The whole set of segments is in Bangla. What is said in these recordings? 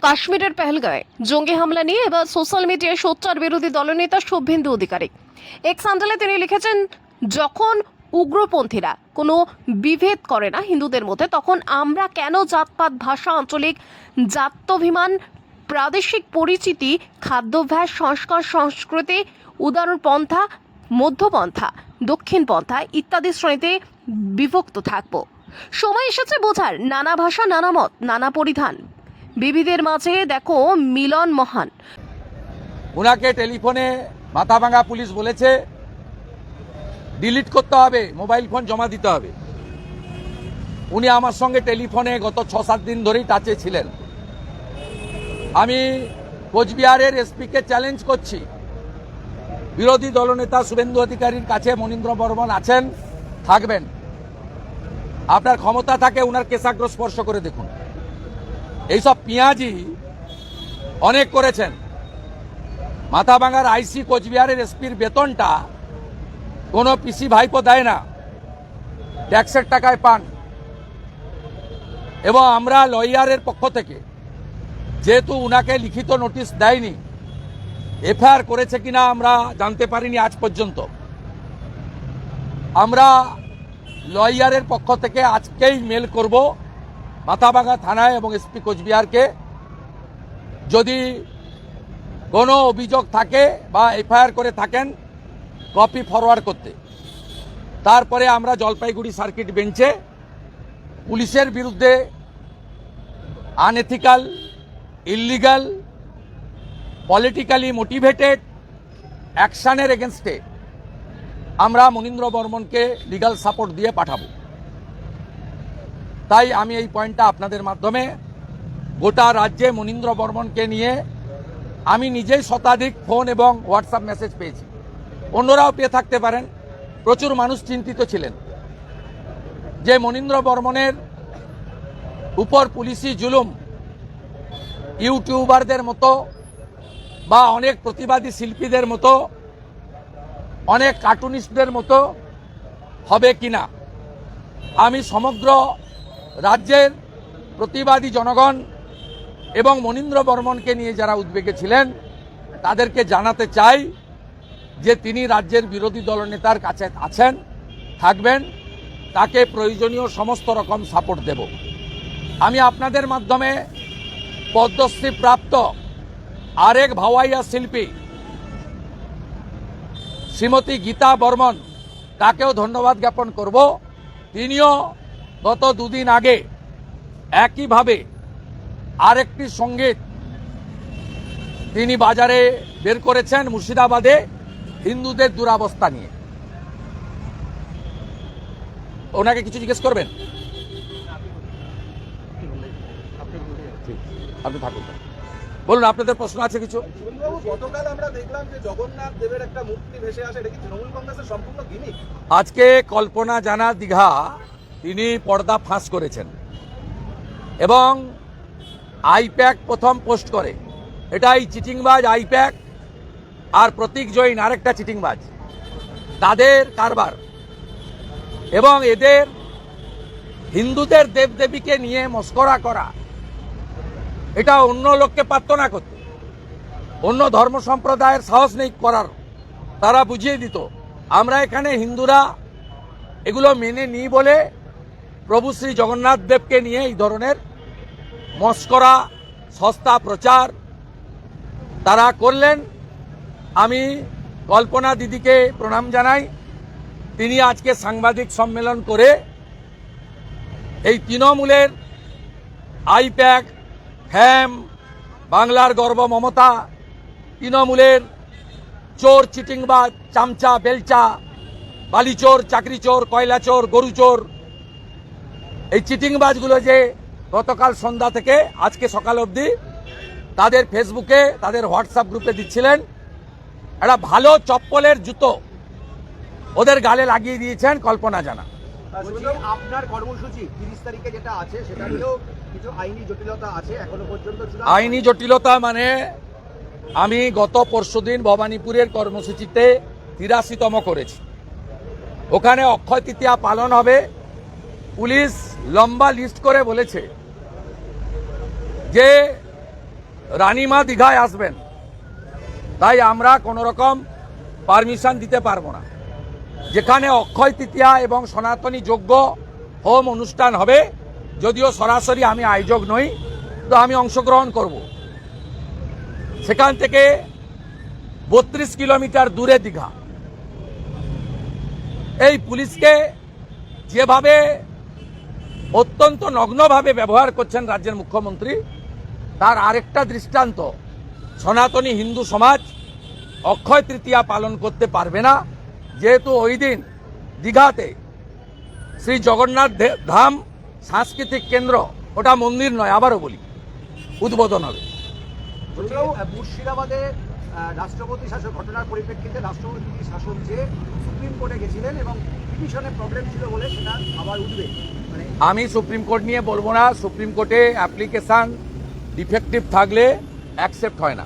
কাশ্মীরের পেহেলগাঁয়ে জঙ্গি হামলা নিয়ে এবার সোশ্যাল মিডিয়ায় সোচ্চার বিরোধী দলনেতা শুভেন্দু অধিকারী এক্স হ্যান্ডেলে তিনি লিখেছেন, যখন উগ্রপন্থীরা কোনো বিভেদ করে না হিন্দুদের মধ্যে, তখন আমরা কেন জাতপাত, ভাষা, আঞ্চলিক জাত্যভিমান, প্রাদেশিক পরিচিতি, খাদ্যাভ্যাস, সংস্কার, সংস্কৃতি, উদারপন্থা, মধ্যপন্থা, দক্ষিণ পন্থা ইত্যাদি শ্রেণীতে বিভক্ত থাকব। সময় এসেছে বোঝার, নানা ভাষা, নানা মত, নানা পরিধান, বিবিধের মাঝে দেখো মিলন মহান। উনাকে টেলিফোনে মাথাভাঙা পুলিশ বলেছে ডিলিট করতে হবে, মোবাইল ফোন জমা দিতে হবে। উনি আমার সঙ্গে টেলিফোনে গত 6-7 দিন ধরেই টাচে ছিলেন। আমি কোচবিহারের এসপিকে চ্যালেঞ্জ করছি, বিরোধী দলনেতা শুভেন্দু অধিকারীর কাছে মনীন্দ্র বর্মন আছেন, থাকবেন। আপনার ক্ষমতা থাকে উনার কেশাগ্র স্পর্শ করে দেখুন। এইসব পিঁয়াজি অনেক করেছেন। মাথাভাঙার আইসি কোচবিহারের এসপির বেতনটা কোনো পিসি ভাইপো দেয় না, ট্যাক্সের টাকায় পান। এবং আমরা লয়ারের পক্ষ থেকে, যেহেতু উনাকে লিখিত নোটিশ দেয়নি, এফআইআর করেছে কিনা আমরা জানতে পারিনি আজ পর্যন্ত, আমরা লয়ারের পক্ষ থেকে আজকেই মেল করব মাথাভাঙা থানায় এবং এসপি কোচবিহারকে, যদি কোনো অভিযোগ থাকে বা এফআইআর করে থাকেন কপি ফরওয়ার্ড করতে। তারপরে আমরা জলপাইগুড়ি সার্কিট বেঞ্চে পুলিশের বিরুদ্ধে আনএথিক্যাল, ইললিগাল, পলিটিক্যালি মোটিভেটেড অ্যাকশনের এগেনস্টে আমরা মনীন্দ্র বর্মনকে লিগ্যাল সাপোর্ট দিয়ে পাঠাবো। তাই আমি এই পয়েন্টটা আপনাদের মাধ্যমে, গোটা রাজ্যে মনীন্দ্র বর্মনকে নিয়ে আমি নিজেই শতাধিক ফোন এবং হোয়াটসঅ্যাপ মেসেজ পেয়েছি, অন্যরাও পেয়ে থাকতে পারেন। প্রচুর মানুষ চিন্তিত ছিলেন যে মনীন্দ্র বর্মনের উপর পুলিশি জুলুম ইউটিউবারদের মতো বা অনেক প্রতিবাদী শিল্পীদের মতো, অনেক কার্টুনিস্টদের মতো হবে কিনা। আমি সমগ্র রাজ্যের প্রতিবাদী জনগণ এবং মনীন্দ্র বর্মনকে নিয়ে যারা উদ্বেগে ছিলেন তাদেরকে জানাতে চাই যে তিনি রাজ্যের বিরোধী দলনেতার কাছে আছেন, থাকবেন, তাকে প্রয়োজনীয় সমস্ত রকম সাপোর্ট দেব। আমি আপনাদের মাধ্যমে পদ্মশ্রী প্রাপ্ত আরেক ভাওয়াইয়া শিল্পী শ্রীমতী গীতা বর্মন, তাকেও ধন্যবাদ জ্ঞাপন করব। তিনিও গত 2 দিন আগে একইভাবে আরেকটি সঙ্গীত তিনি বাজারে বের করেছেন মুর্শিদাবাদে হিন্দুদের দুরাবস্থা নিয়ে। ওনাকে কিছু জিজ্ঞেস করবেন? আপনি থাকুন, বলুন, আপনাদের প্রশ্ন আছে কিছু? গতকাল আমরা দেখলাম যে জগন্নাথ দেবের একটা মূর্তি ভেসে আসে, এটা কি তৃণমূল কংগ্রেসের সম্পূর্ণ গিমিক? আজকে কল্পনা জানা দীঘা তিনি পর্দা ফাঁস করেছেন এবং আইপ্যাক প্রথম পোস্ট করে। এটাই চিটিংবাজ আইপ্যাক আর প্রতীক জৈন আরেকটা চিটিংবাজ, তাদের কারবার। এবং এদের হিন্দুদের দেবদেবীকে নিয়ে মস্করা করা, এটা অন্য লোককে পারত না করতে, অন্য ধর্ম সম্প্রদায়ের সাহস নেই করার, তারা বুঝিয়ে দিত। আমরা এখানে হিন্দুরা এগুলো মেনে নিই বলে প্রভু শ্রী জগন্নাথ দেবকে নিয়ে এই ধরনের মস্করা, সস্তা প্রচার তারা করলেন। আমি কল্পনা দিদিকে প্রণাম জানাই, তিনি আজকে সাংবাদিক সম্মেলন করে এই তৃণমূলের আইপ্যাক, হ্যাম, বাংলার গর্ব মমতা, তৃণমূলের চোর, চিটিংবাজ, চামচা, বেলচা, বালিচোর, চাকরি চোর, কয়লা চোর, গরু চোর, এই চিটিংবাজগুলো যে গতকাল সন্ধ্যা থেকে আজকে সকাল অবধি তাদের ফেসবুকে, তাদের হোয়াটসঅ্যাপ গ্রুপে দিচ্ছিলেন, একটা ভালো চপ্পলের জুতো ওদের গালে লাগিয়ে দিয়েছেন কল্পনা জানা। আপনার কর্মসূচি 30 তারিখে যেটা আছে সেটা নিয়েও কিছু আইনি জটিলতা আছে এখনো পর্যন্ত। আইনি জটিলতা মানে, আমি গত পরশুদিন ভবানীপুরের কর্মসূচিতে 83তম করেছি। ওখানে অক্ষয় তৃতীয়া পালন হবে। পুলিশ লম্বা লিস্ট করে বলেছে যে রানীমা দীঘায় আসবেন, তাই আমরা কোনো রকম পারমিশন দিতে পারবো না। যেখানে অক্ষয় তৃতীয়া এবং সনাতনী যজ্ঞ হোম অনুষ্ঠান হবে, যদিও সরাসরি আমি আয়োজক নই, তো আমি অংশগ্রহণ করব। সেখান থেকে 32 কিলোমিটার দূরে দীঘা। এই পুলিশকে যেভাবে অত্যন্ত নগ্নভাবে ব্যবহার করছেন রাজ্যের মুখ্যমন্ত্রী, তার আরেকটা দৃষ্টান্ত, সনাতনী হিন্দু সমাজ অক্ষয় তৃতীয়া পালন করতে পারবে না, যেহেতু ওই দিন দীঘাতে শ্রী জগন্নাথ ধাম সাংস্কৃতিক কেন্দ্র, ওটা মন্দির নয়, আবারও বলি, উদ্বোধন হবে। মুর্শিদাবাদে রাষ্ট্রপতি শাসক ঘটনার পরিপ্রেক্ষিতে রাষ্ট্রপতি শাসক যে সুপ্রিম কোর্টে গেছিলেন এবং পিটিশনে প্রবলেম ছিল বলে সেটা আবার উঠবে। আমি সুপ্রিম কোর্ট নিয়ে বলবো না। সুপ্রিম কোর্টে অ্যাপ্লিকেশান ডিফেক্টিভ থাকলে অ্যাকসেপ্ট হয় না।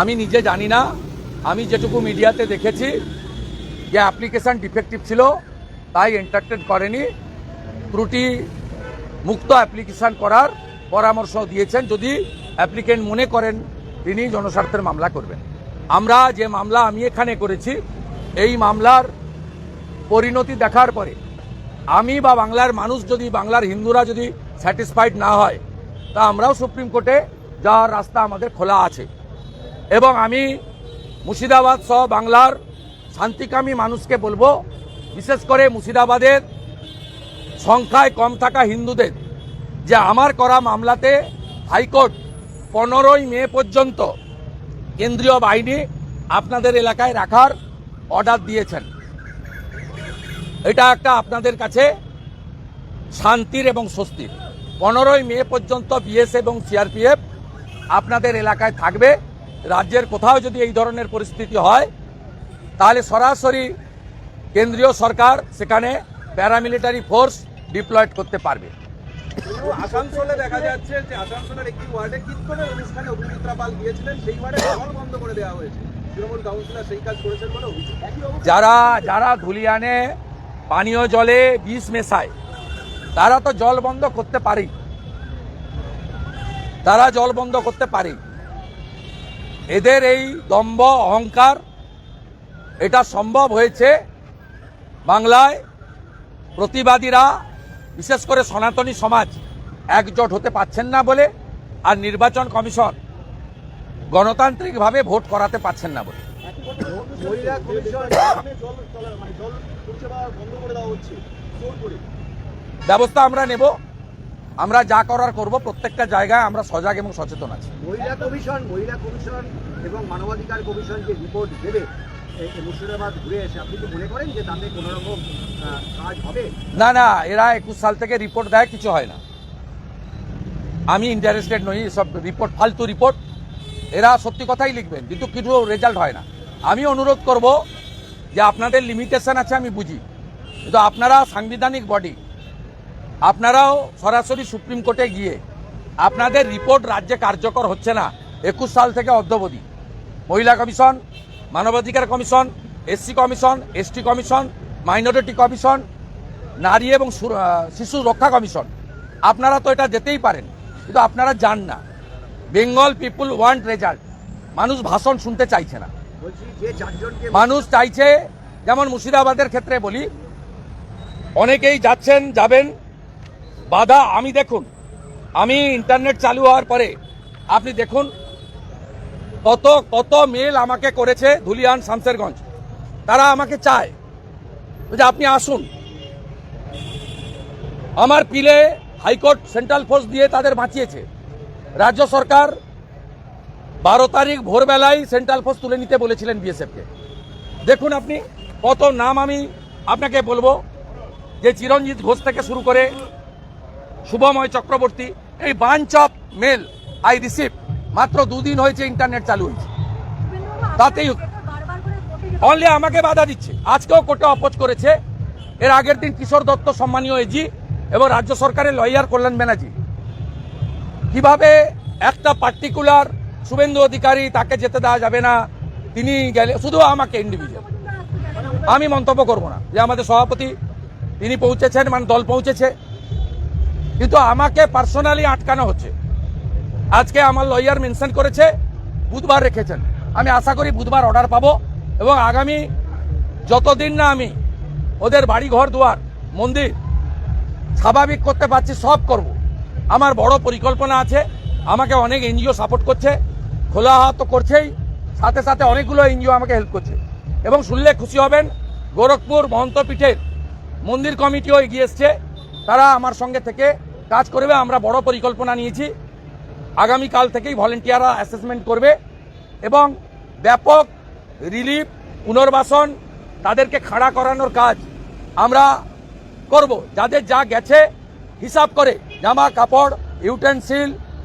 আমি নিজে জানি না, আমি যেটুকু মিডিয়াতে দেখেছি যে অ্যাপ্লিকেশান ডিফেক্টিভ ছিল, তাই এন্টারটেন করেনি। ত্রুটি মুক্ত অ্যাপ্লিকেশান করার পরামর্শ দিয়েছেন, যদি অ্যাপ্লিকেন্ট মনে করেন তিনি জনস্বার্থের মামলা করবেন। আমরা যে মামলা আমি এখানে করেছি, এই মামলার পরিণতি দেখার পরে আমি বা বাংলার মানুষ যদি, বাংলার হিন্দুরা যদি স্যাটিসফাইড না হয়, তা আমরাও সুপ্রিম কোর্টে যাওয়ার রাস্তা আমাদের খোলা আছে। এবং আমি মুর্শিদাবাদ সহ বাংলার শান্তিকামী মানুষকে বলবো, বিশেষ করে মুর্শিদাবাদের সংখ্যায় কম থাকা হিন্দুদের, যে আমার করা মামলাতে হাইকোর্ট 15ই মে পর্যন্ত কেন্দ্রীয় বাহিনী আপনাদের এলাকায় রাখার অর্ডার দিয়েছেন। এটা একটা আপনাদের কাছে শান্তির এবং স্বস্তির। 15ই মে পর্যন্ত বিএস এবং সিআরপিএফ আপনাদের এলাকায় থাকবে। রাজ্যের কোথাও যদি এই ধরনের পরিস্থিতি হয়, তাহলে সরাসরি কেন্দ্রীয় সরকার সেখানে প্যারামিলিটারি ফোর্স ডিপ্লয়েড করতে পারবে। আসানসোলে দেখা যাচ্ছে যে আসানসোলের একটি ওয়ার্ডে কীর্তনের অনুষ্ঠানে অগ্নিমিত্রা পাল গিয়েছিলেন, সেই ওয়ার্ডে জল বন্ধ করে দেওয়া হয়েছে। তৃণমূল কাউন্সিলর সেই কাজ করেছেন বলে অভিযোগ। যারা ধুলিয়ানে পানীয় জলে বিষ মেশায়, তারা তো জল বন্ধ করতে পারে, তারা জল বন্ধ করতে পারে। এদের এই দম্ভ অহংকার, এটা সম্ভব হয়েছে বাংলায় প্রতিবাদীরা, বিশেষ করে সনাতনী সমাজ একজোট হতে পারছেন না বলে, আর নির্বাচন কমিশন গণতান্ত্রিকভাবে ভোট করাতে পারছেন না বলে। ব্যবস্থা আমরা নেব, আমরা যা করার করব। প্রত্যেকটা জায়গায় আমরা সজাগ এবং সচেতন আছি। মহিলা কমিশন এবং মানবাধিকার কমিশন যে রিপোর্ট দেবে মুর্শিদাবাদ ঘুরে এসে, আপনি কি মনে করেন যে তাতে কোনো রকম কাজ হবে? না না, এরা 21 সাল থেকে রিপোর্ট দেয়, কিছু হয় না। আমি ইন্টারেস্টেড নই সব রিপোর্ট, ফালতু রিপোর্ট। এরা সত্যি কথাই লিখবেন, কিন্তু কিছু রেজাল্ট হয় না। আমি অনুরোধ করব যে আপনাদের লিমিটেশন আছে, আমি বুঝি, কিন্তু আপনারা সাংবিধানিক বডি, আপনারাও সরাসরি সুপ্রিম কোর্টে গিয়ে আপনাদের রিপোর্ট রাজ্যে কার্যকর হচ্ছে না 21 সাল থেকে অদ্যাবধি। মহিলা কমিশন, মানবাধিকার commission, SC commission, ST commission, minority commission, নারী এবং শিশু রক্ষা কমিশন, আপনারা তো এটা যেতেই পারেন, কিন্তু আপনারা যান না। বেঙ্গল পিপুল ওয়ান্ট রেজাল্ট। মানুষ ভাষণ শুনতে চাইছে না, মানুষ চাইছে, যেমন মুর্শিদাবাদের ক্ষেত্রে বলি, অনেকেই যাবেন, বাধা। আমি দেখুন, আমি ইন্টারনেট চালু হওয়ার পরে আপনি দেখুন কত মেল আমাকে করেছে ধুলিয়ান, শামসেরগঞ্জ। তারা আমাকে চায় যে আপনি আসুন। আমার পিলে হাইকোর্ট সেন্ট্রাল ফোর্স দিয়ে তাদের বাঁচিয়েছে। রাজ্য সরকার 12 তারিখ ভোরবেলায় সেন্ট্রাল ফোর্স তুলে নিতে বলেছিলেন বিএসএফকে। দেখুন আপনি কত নাম আমি আপনাকে বলবো, যে চিরঞ্জিত ঘোষ থেকে শুরু করে শুভময় চক্রবর্তী, এই bunch of mail I receive. মাত্র 2 দিন হয়েছে ইন্টারনেট চালু হয়েছে, তাতেই অনলি আমাকে বাধা দিচ্ছে। আজকেও কোর্টে অপোজ করেছে। এর আগের দিন কিশোর দত্ত সম্মানীয় এজি এবং রাজ্য সরকারের লয়ার কল্যাণ ব্যানার্জি কিভাবে একটা পার্টিকুলার শুভেন্দু অধিকারী, তাকে যেতে দেওয়া যাবে না, তিনি গেলে, শুধু আমাকে ইন্ডিভিজুয়াল। আমি মন্তব্য করব না যে আমাদের সভাপতি তিনি পৌঁছেছেন, মানে দল পৌঁছেছে, কিন্তু আমাকে পার্সোনালি আটকানো হচ্ছে। আজকে আমার লয়ার মেনশন করেছে বুধবার রেখেছেন, আমি আশা করি বুধবার অর্ডার পাবো এবং আগামী যতদিন না আমি ওদের বাড়ি ঘর দুয়ার মন্দির স্বাভাবিক করতে পারছি সব করব। আমার বড় পরিকল্পনা আছে, আমাকে অনেক এনজিও সাপোর্ট করছে, খোলা হাত তো করছেই, সাথে সাথে অনেকগুলো এনজিও আমাকে হেল্প করছে। এবং শুনলে খুশি হবেন, গোরখপুর মহন্তপীঠের মন্দির কমিটিও এগিয়ে এসছে, তারা আমার সঙ্গে থেকে কাজ করবে। আমরা বড় পরিকল্পনা নিয়েছি, আগামীকাল থেকেই ভলেন্টিয়াররা অ্যাসেসমেন্ট করবে এবং ব্যাপক রিলিফ পুনর্বাসন তাদেরকে খাড়া করানোর কাজ আমরা করব। যাদের যা গেছে হিসাব করে জামা কাপড় ইউটেন্সিল